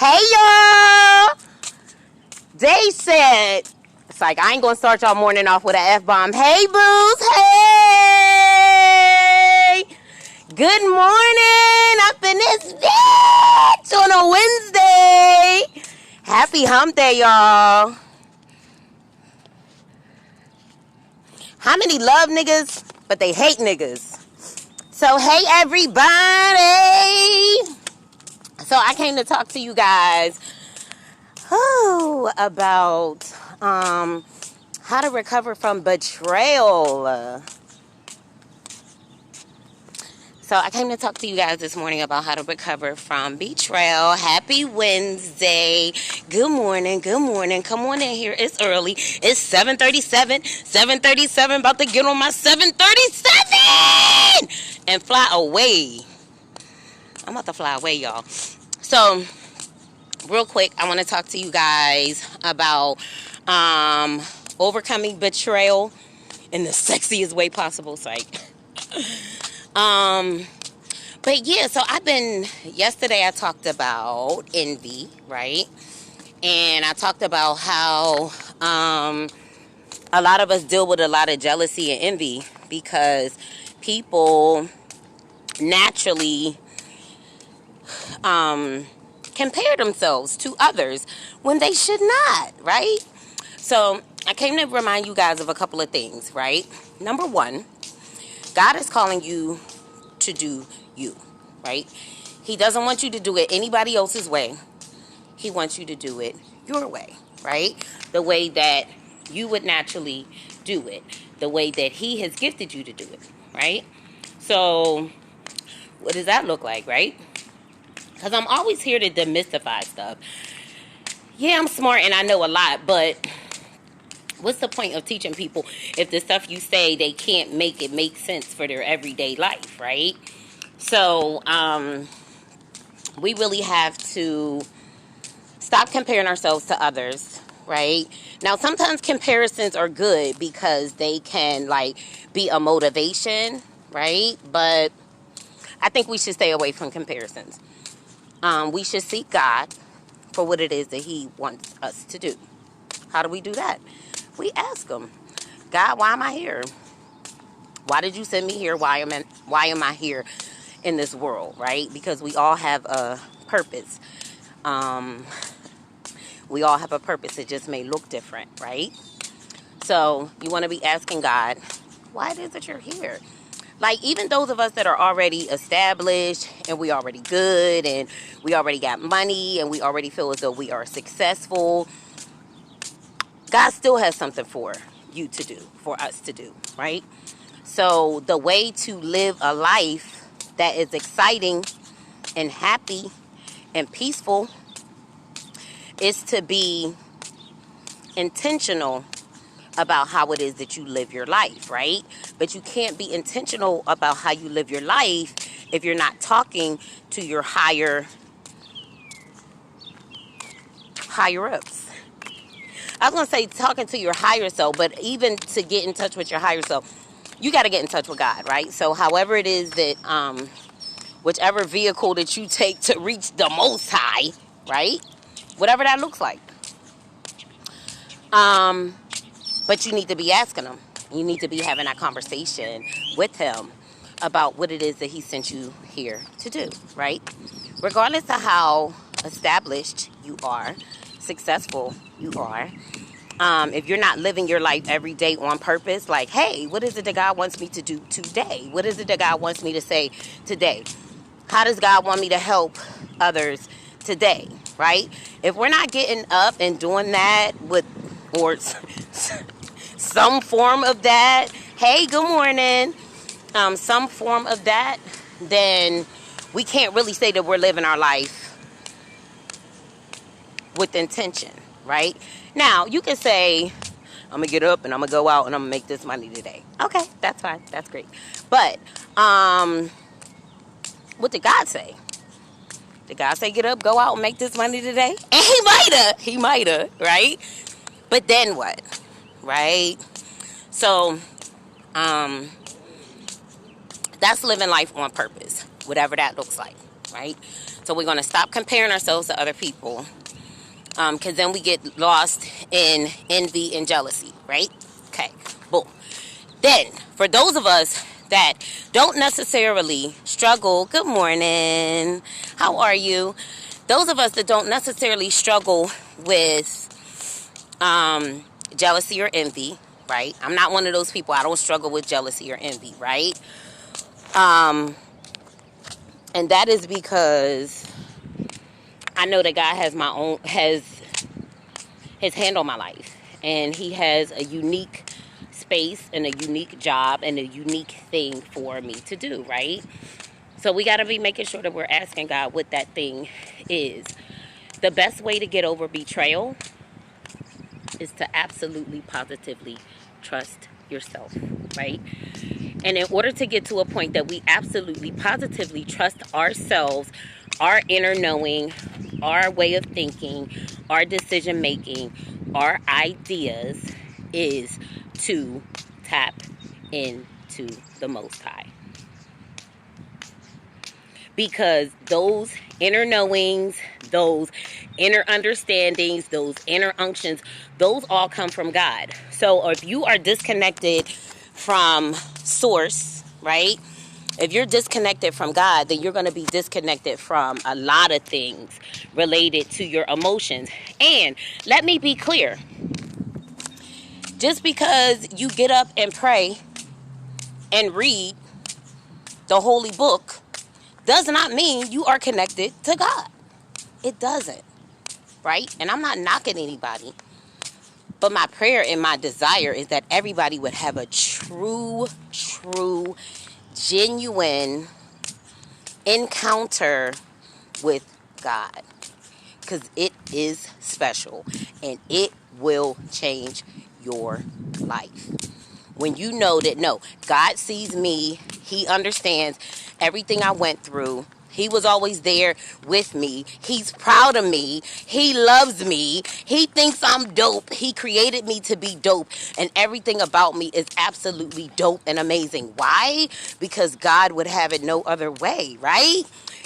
Hey, y'all. They said, it's like, I ain't going to start y'all morning off with an F-bomb. Hey, boos. Hey. Good morning up in this bitch on a Wednesday. Happy hump day, y'all. How many love niggas, but they hate niggas? So, hey, everybody. So, I came to talk to you guys about how to recover from betrayal. So I came to talk to you guys this morning about how to recover from betrayal. Happy Wednesday. Good morning. Good morning. Come on in here. It's early. It's 7:37. 7:37. About to get on my 7:37 and fly away. I'm about to fly away, y'all. So, real quick, I want to talk to you guys about overcoming betrayal in the sexiest way possible. But yeah, so yesterday I talked about envy, right? And I talked about how a lot of us deal with a lot of jealousy and envy because people naturally compare themselves to others when they should not, right? So I came to remind you guys of a couple of things, right? Number one, God is calling you to do you, right? He doesn't want you to do it anybody else's way. He wants you to do it your way, right? The way that you would naturally do it. The way that he has gifted you to do it, right? So what does that look like, right? Because I'm always here to demystify stuff. Yeah, I'm smart and I know a lot, but what's the point of teaching people if the stuff you say, they can't make it make sense for their everyday life, right? So, we really have to stop comparing ourselves to others, right? Now, sometimes comparisons are good because they can, be a motivation, right? But I think we should stay away from comparisons. We should seek God for what it is that he wants us to do. How do we do that? We ask him, God, why am I here? Why did you send me here? Why am I here in this world, right? Because we all have a purpose. We all have a purpose. It just may look different, right? So you want to be asking God, why it is that you're here? Like, even those of us that are already established and we already good and we already got money and we already feel as though we are successful, God still has something for you to do, for us to do, right? So the way to live a life that is exciting and happy and peaceful is to be intentional about how it is that you live your life, right? But you can't be intentional about how you live your life if you're not talking to your higher ups. I was going to say talking to your higher self, but even to get in touch with your higher self, you got to get in touch with God, right? So however it is that, whichever vehicle that you take to reach the most high, right? Whatever that looks like. But you need to be asking him. You need to be having that conversation with him about what it is that he sent you here to do, right? Regardless of how established you are, successful you are, if you're not living your life every day on purpose, like, hey, what is it that God wants me to do today? What is it that God wants me to say today? How does God want me to help others today, right? If we're not getting up and doing that or some form of that, hey, good morning, some form of that, then we can't really say that we're living our life with intention, right? Now, you can say, I'm going to get up and I'm going to go out and I'm going to make this money today. Okay, that's fine. That's great. But what did God say? Did God say, get up, go out and make this money today? And he might have, right? But then what? Right? So, that's living life on purpose, whatever that looks like, right? So we're going to stop comparing ourselves to other people, because then we get lost in envy and jealousy, right? Okay, boom. Then, for those of us that don't necessarily struggle, good morning, how are you? Those of us that don't necessarily struggle with jealousy or envy, right? I'm not one of those people. I don't struggle with jealousy or envy, right? And that is because I know that God has his hand on my life, and he has a unique space and a unique job and a unique thing for me to do, right? So we got to be making sure that we're asking God what that thing is. The best way to get over betrayal is to absolutely positively trust yourself, right? And in order to get to a point that we absolutely positively trust ourselves, our inner knowing, our way of thinking, our decision making, our ideas, is to tap into the Most High. Because those inner knowings, those inner understandings, those inner unctions, those all come from God. So if you are disconnected from source, right? If you're disconnected from God, then you're going to be disconnected from a lot of things related to your emotions. And let me be clear. Just because you get up and pray and read the holy book does not mean you are connected to God. It doesn't, right? And I'm not knocking anybody. But my prayer and my desire is that everybody would have a true, genuine encounter with God. Because it is special and it will change your life. When you know that, no, God sees me, he understands everything I went through. He was always there with me. He's proud of me. He loves me. He thinks I'm dope. He created me to be dope. And everything about me is absolutely dope and amazing. Why? Because God would have it no other way, right?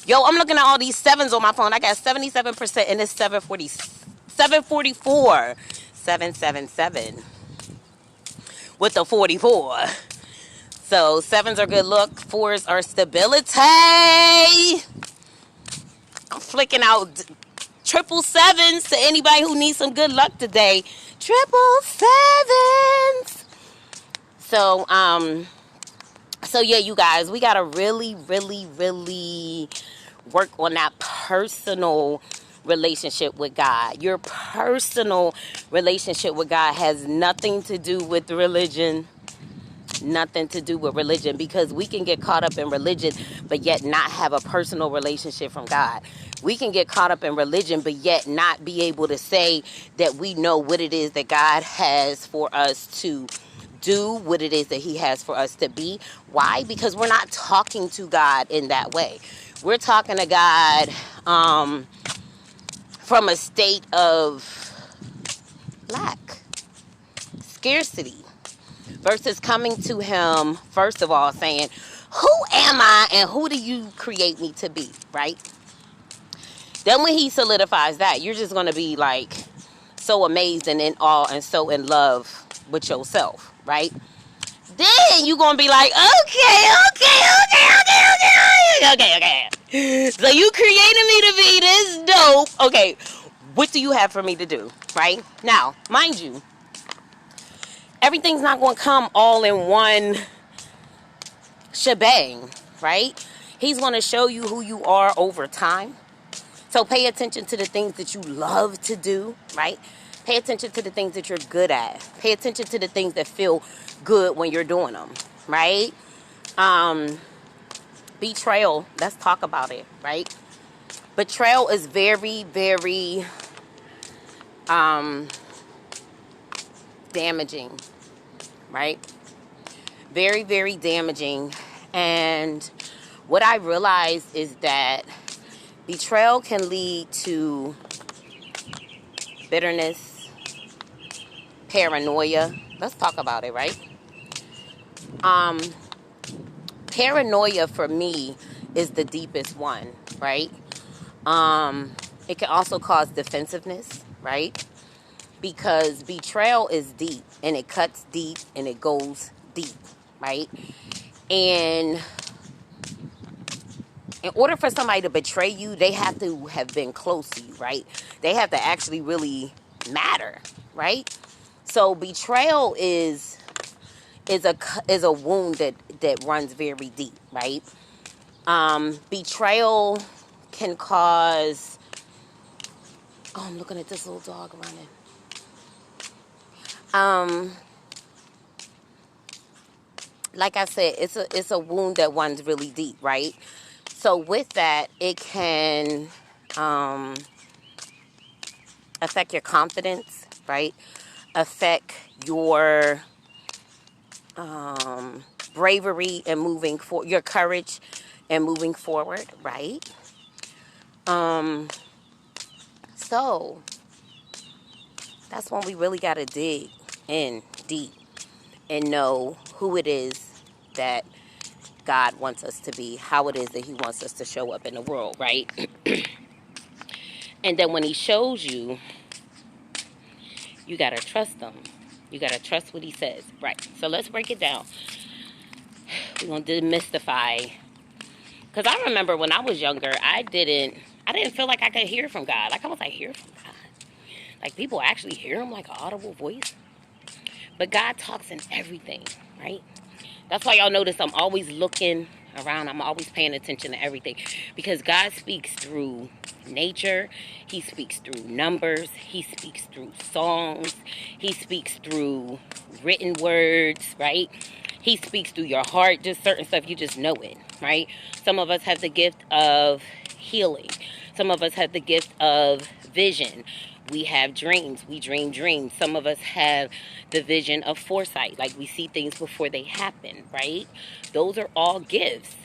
Yo, I'm looking at all these sevens on my phone. I got 77% and it's 744. 777 with the 44. So sevens are good luck. Fours are stability. I'm flicking out triple sevens to anybody who needs some good luck today. Triple sevens. So yeah, you guys, we gotta really work on that personal relationship with God. Your personal relationship with God has nothing to do with religion. Nothing to do with religion, because we can get caught up in religion but yet not have a personal relationship from God. We can get caught up in religion but yet not be able to say that we know what it is that God has for us to do, what it is that he has for us to be. Why? Because we're not talking to God in that way. We're talking to God from a state of lack, scarcity, versus coming to him, first of all, saying, who am I and who do you create me to be, right? Then when he solidifies that, you're just going to be like so amazed and in awe and so in love with yourself, right? Then you're going to be like, okay. So you created me to be this dope. Okay, what do you have for me to do, right? Now, mind you, everything's not going to come all in one shebang, right? He's going to show you who you are over time. So pay attention to the things that you love to do, right? Pay attention to the things that you're good at. Pay attention to the things that feel good when you're doing them, right? Betrayal, let's talk about it, right? Betrayal is very damaging, right? Very damaging. And what I realized is that betrayal can lead to bitterness, paranoia. Let's talk about it, right? Paranoia for me is the deepest one, right? It can also cause defensiveness, right? Because betrayal is deep, and it cuts deep, and it goes deep, right? And in order for somebody to betray you, they have to have been close to you, right? They have to actually really matter, right? So betrayal is a wound that runs very deep, right? Betrayal can cause. Oh, I'm looking at this little dog running. Like I said, it's a wound that runs really deep, right? So with that, it can affect your confidence, right? Affect your bravery and moving for your courage and moving forward, right? So that's when we really got to dig in deep and know who it is that God wants us to be, how it is that he wants us to show up in the world, right? And then when he shows you, you got to trust him. You got to trust what he says, right? So let's break it down. We're going to demystify. Because I remember when I was younger, I didn't feel like I could hear from God. Like I was like, hear from God. Like people actually hear him like an audible voice. But God talks in everything, right? That's why y'all notice I'm always looking around. I'm always paying attention to everything. Because God speaks through nature. He speaks through numbers. He speaks through songs. He speaks through written words, right? He speaks through your heart. Just certain stuff, you just know it, right? Some of us have the gift of healing. Some of us have the gift of vision. We have dreams. We dream dreams. Some of us have the vision of foresight. Like we see things before they happen, right? Those are all gifts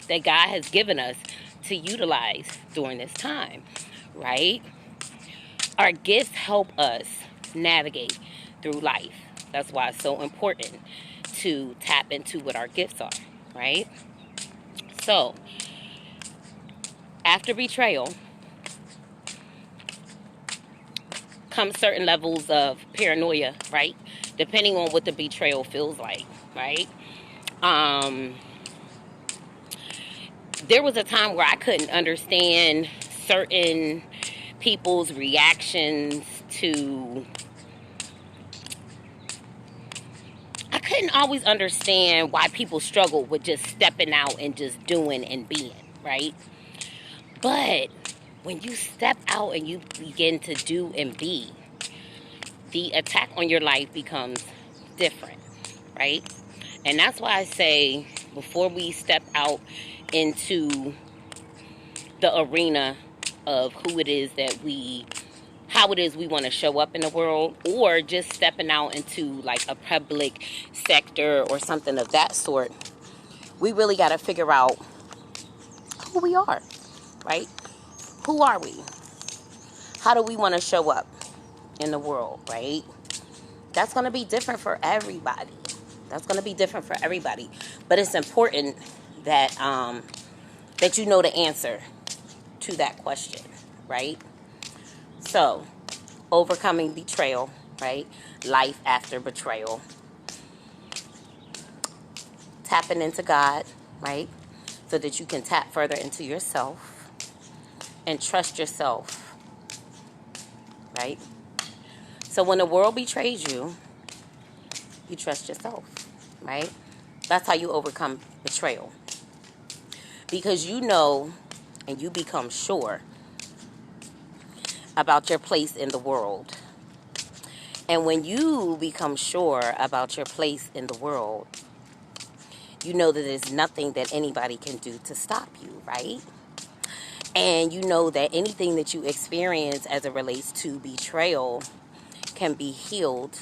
that God has given us to utilize during this time, right? Our gifts help us navigate through life. That's why it's so important to tap into what our gifts are, right? So, after betrayal comes certain levels of paranoia, right? Depending on what the betrayal feels like, right? There was a time where I couldn't understand certain people's reactions to... I couldn't always understand why people struggled with just stepping out and just doing and being, right? But when you step out and you begin to do and be, the attack on your life becomes different, right? And that's why I say, before we step out into the arena of who it is that how it is we want to show up in the world, or just stepping out into like a public sector or something of that sort, we really got to figure out who we are, right? Who are we? How do we want to show up in the world, right? That's going to be different for everybody. But it's important that that you know the answer to that question, right? So, overcoming betrayal, right? Life after betrayal. Tapping into God, right? So that you can tap further into yourself and trust yourself, right? So when the world betrays you, you trust yourself, right? That's how you overcome betrayal. Because you know and you become sure about your place in the world. And when you become sure about your place in the world, you know that there's nothing that anybody can do to stop you, right? And you know that anything that you experience as it relates to betrayal can be healed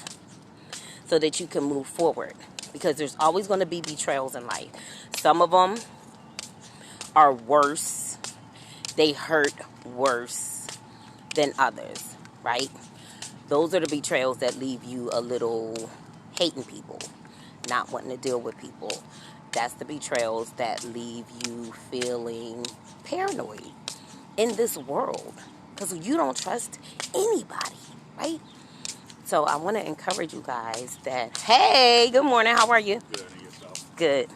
so that you can move forward. Because there's always going to be betrayals in life. Some of them are worse. They hurt worse than others, right? Those are the betrayals that leave you a little hating people, not wanting to deal with people. That's the betrayals that leave you feeling paranoid, in this world because you don't trust anybody, right? So I want to encourage you guys that, hey, good morning, how are you? Good, and yourself? Good.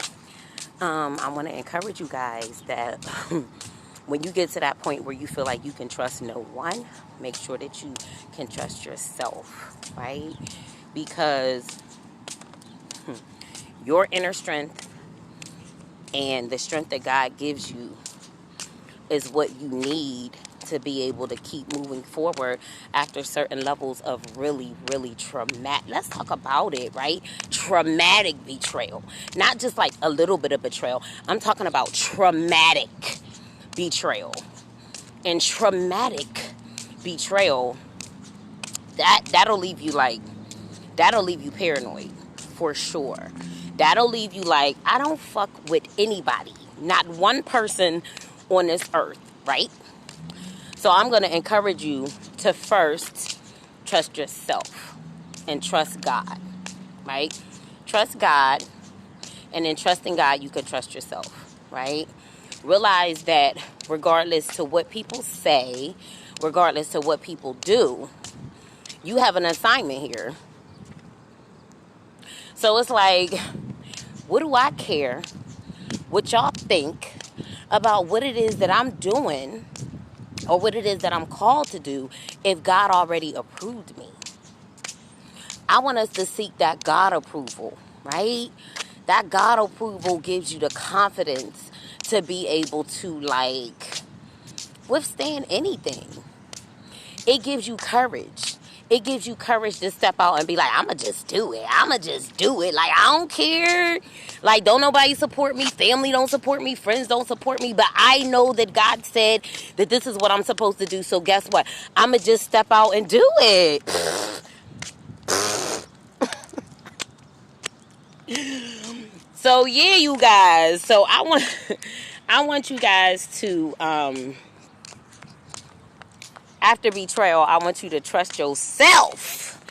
I want to encourage you guys that when you get to that point where you feel like you can trust no one, make sure that you can trust yourself, right? Because your inner strength and the strength that God gives you is what you need to be able to keep moving forward after certain levels of really, really traumatic. Let's talk about it, right? Traumatic betrayal. Not just like a little bit of betrayal. I'm talking about traumatic betrayal. And traumatic betrayal, that'll leave you paranoid for sure. That'll leave you like, I don't fuck with anybody. Not one person on this earth, right? So I'm going to encourage you to first trust yourself and trust God, right? Trust God, and in trusting God, you can trust yourself, right? Realize that regardless to what people say, regardless to what people do, you have an assignment here. So it's like, what do I care what y'all think about what it is that I'm doing or what it is that I'm called to do if God already approved me? I want us to seek that God approval, right? That God approval gives you the confidence to be able to, like, withstand anything. It gives you courage. It gives you courage to step out and be like, I'ma just do it. I'ma just do it. Like, I don't care. Like, don't nobody support me. Family don't support me. Friends don't support me. But I know that God said that this is what I'm supposed to do. So guess what? I'ma just step out and do it. So yeah, you guys. So I want you guys to after betrayal, I want you to trust yourself.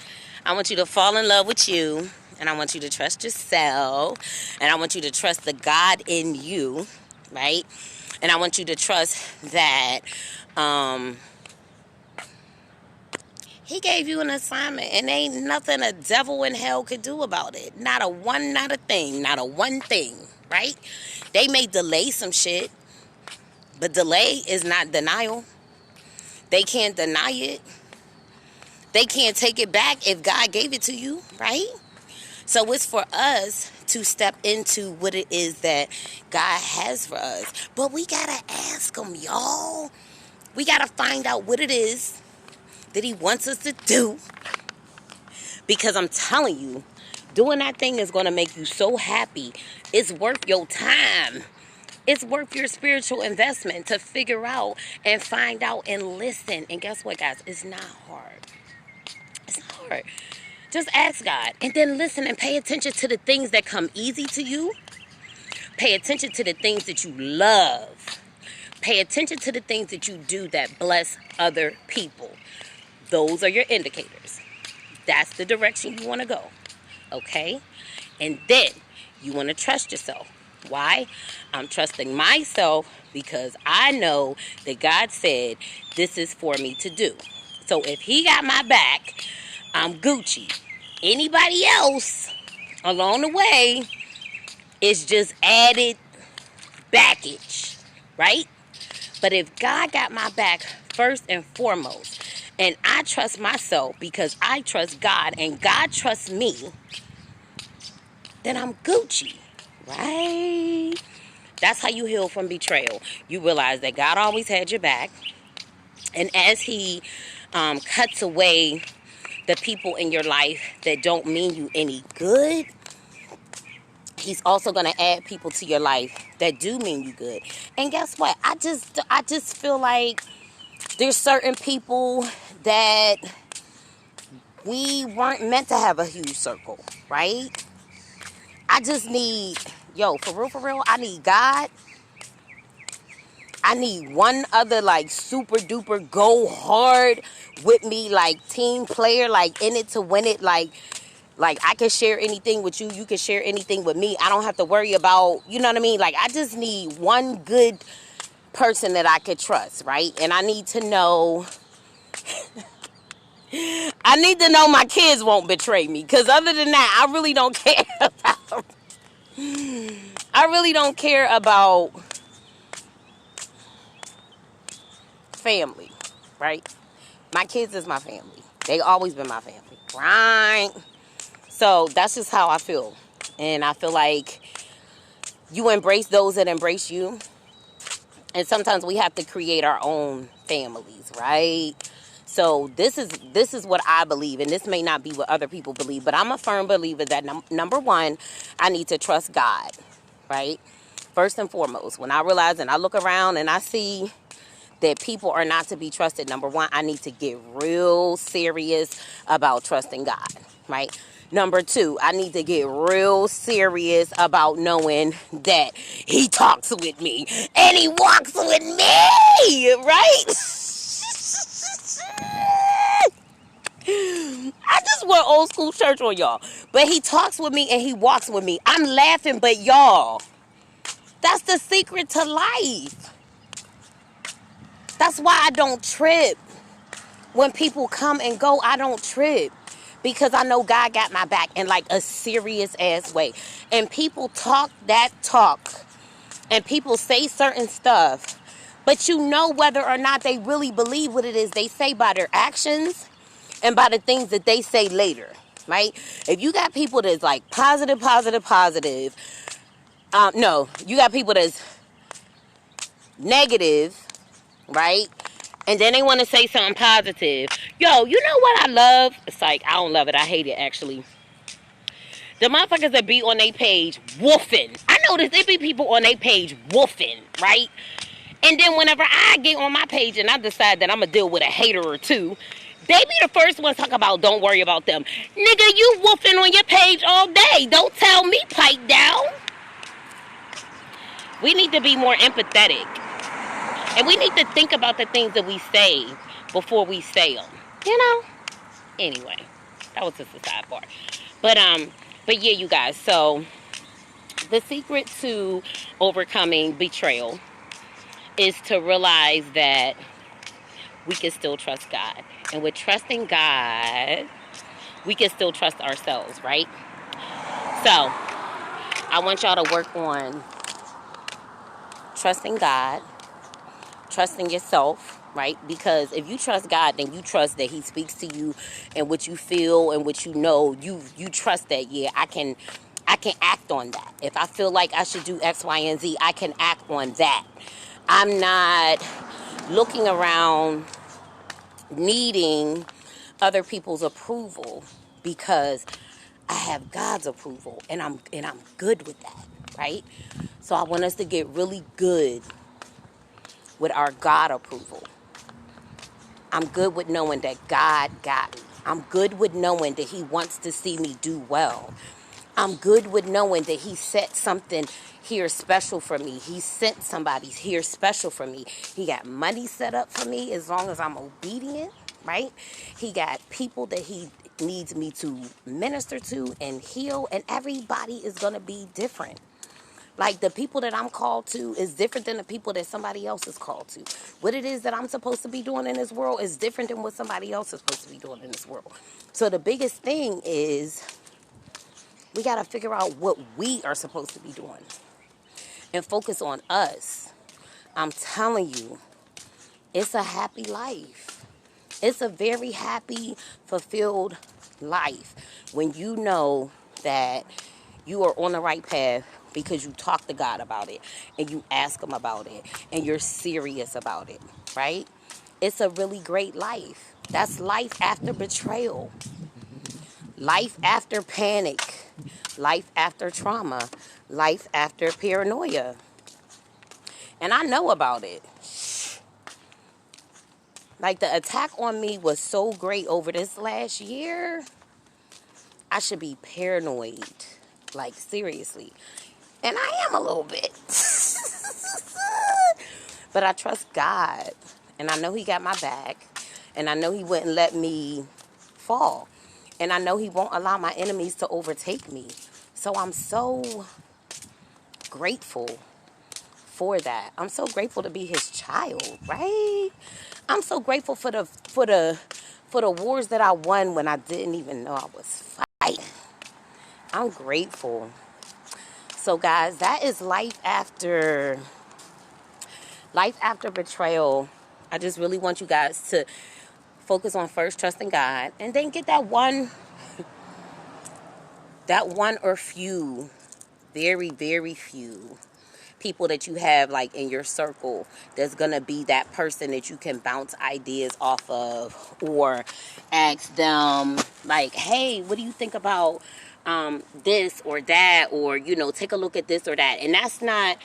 I want you to fall in love with you. And I want you to trust yourself. And I want you to trust the God in you. Right? And I want you to trust that He gave you an assignment. And ain't nothing a devil in hell could do about it. Not a one, not a thing. Not a one thing. Right? They may delay some shit. But delay is not denial. They can't deny it. They can't take it back if God gave it to you, right? So it's for us to step into what it is that God has for us. But we got to ask Him, y'all. We got to find out what it is that He wants us to do. Because I'm telling you, doing that thing is going to make you so happy. It's worth your time. It's worth your spiritual investment to figure out and find out and listen. And guess what, guys? It's not hard. It's not hard. Just ask God and then listen and pay attention to the things that come easy to you. Pay attention to the things that you love. Pay attention to the things that you do that bless other people. Those are your indicators. That's the direction you want to go. Okay? And then you want to trust yourself. Why? I'm trusting myself because I know that God said this is for me to do. So if He got my back, I'm Gucci. Anybody else along the way is just added baggage, right? But if God got my back first and foremost, and I trust myself because I trust God and God trusts me, then I'm Gucci. Right? That's how you heal from betrayal. You realize that God always had your back. And as He cuts away the people in your life that don't mean you any good, He's also going to add people to your life that do mean you good. And guess what? I just feel like there's certain people that we weren't meant to have a huge circle, right? I just need... for real, I need God. I need one other, like, super duper go hard with me, like, team player, like, in it to win it, like I can share anything with you, you can share anything with me. I don't have to worry about, you know what I mean? Like, I just need one good person that I could trust, right? And I need to know my kids won't betray me, because other than that, I really don't care about family, right? My kids is my family. They always been my family, right? So that's just how I feel. And I feel like you embrace those that embrace you. And sometimes we have to create our own families, right? So this is what I believe, and this may not be what other people believe, but I'm a firm believer that number one, I need to trust God, right? First and foremost, when I realize and I look around and I see that people are not to be trusted, number one, I need to get real serious about trusting God, right? Number two, I need to get real serious about knowing that he talks with me and he walks with me, right? I just went old school church on y'all. But he talks with me and he walks with me. I'm laughing, but y'all, that's the secret to life. That's why I don't trip. When people come and go, I don't trip. Because I know God got my back in like a serious ass way. And people talk that talk. And people say certain stuff. But you know whether or not they really believe what it is they say by their actions and by the things that they say later, right? If you got people that's like positive, no, you got people that's negative, right? And then they want to say something positive. Yo, you know what I love? It's like, I don't love it. I hate it, actually. The motherfuckers that be on their page woofing. I notice there be people on their page woofing, right? And then whenever I get on my page and I decide that I'm going to deal with a hater or two, they be the first ones talk about don't worry about them. Nigga, you woofing on your page all day. Don't tell me pipe down. We need to be more empathetic. And we need to think about the things that we say before we say them. You know? Anyway, that was just a sidebar. But yeah, you guys. So, the secret to overcoming betrayal is to realize that we can still trust God. And with trusting God, we can still trust ourselves, right? So, I want y'all to work on trusting God, trusting yourself, right? Because if you trust God, then you trust that he speaks to you and what you feel and what you know. You trust that, yeah, I can act on that. If I feel like I should do X, Y, and Z, I can act on that. I'm not looking around needing other people's approval because I have God's approval and I'm good with that, right? So I want us to get really good with our God approval. I'm good with knowing that God got me. I'm good with knowing that he wants to see me do well. I'm good with knowing that he set something here special for me. He sent somebody here special for me. He got money set up for me as long as I'm obedient, right? He got people that he needs me to minister to and heal, and everybody is going to be different. Like, the people that I'm called to is different than the people that somebody else is called to. What it is that I'm supposed to be doing in this world is different than what somebody else is supposed to be doing in this world. So the biggest thing is we got to figure out what we are supposed to be doing and focus on us. I'm telling you, it's a happy life. It's a very happy, fulfilled life when you know that you are on the right path because you talk to God about it and you ask him about it and you're serious about it, right? It's a really great life. That's life after betrayal. Life after panic. Life after trauma. Life after paranoia. And I know about it. Like, the attack on me was so great over this last year. I should be paranoid. Like, seriously. And I am a little bit. But I trust God. And I know he got my back. And I know he wouldn't let me fall. And I know he won't allow my enemies to overtake me. So I'm so grateful for that. I'm so grateful to be his child, right? I'm so grateful for the wars that I won when I didn't even know I was fighting. I'm grateful. So guys, that is life after betrayal. I just really want you guys to focus on first trusting God, and then get that one or few, very, very few people that you have like in your circle that's gonna be that person that you can bounce ideas off of, or ask them like, hey, what do you think about this or that, or take a look at this or that. And that's not,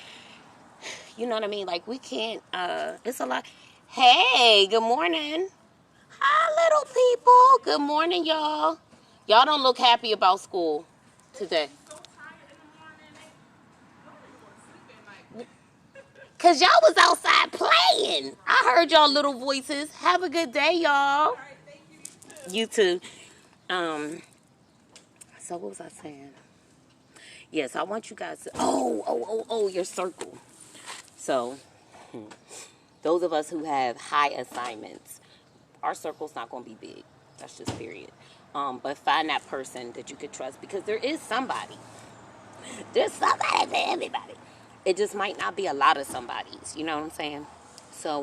you know what I mean, like we can't it's a lot. Hey, good morning. Hi, little people. Good morning, y'all. Y'all don't look happy about school today. Because y'all was outside playing. I heard y'all little voices. Have a good day, y'all. You too. So what was I saying? Yes, I want you guys to... Oh, your circle. So, those of us who have high assignments, our circle's not going to be big. That's just period. But find that person that you could trust, because there is somebody. There's somebody for everybody. It just might not be a lot of somebodies. You know what I'm saying? So,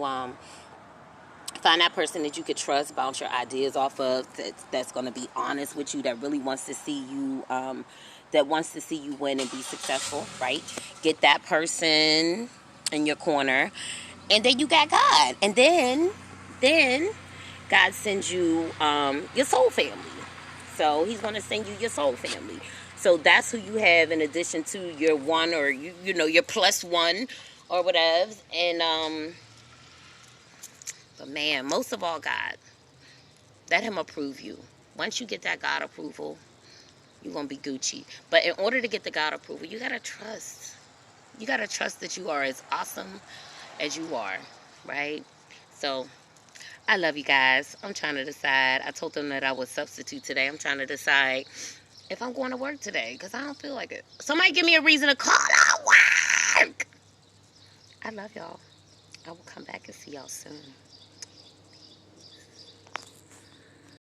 find that person that you could trust, bounce your ideas off of, that's going to be honest with you, that really wants to see you, win and be successful, right? Get that person in your corner, and then you got God. And then God sends you your soul family. So he's going to send you your soul family. So that's who you have in addition to your one, or your plus one or whatever. And but man, most of all, God, let him approve you. Once you get that God approval, you're going to be Gucci. But in order to get the God approval, you got to trust. You got to trust that you are as awesome as you are, right? So I love you guys. I'm trying to decide. I told them that I would substitute today. I'm trying to decide if I'm going to work today, because I don't feel like it. Somebody give me a reason to call out work. I love y'all. I will come back and see y'all soon.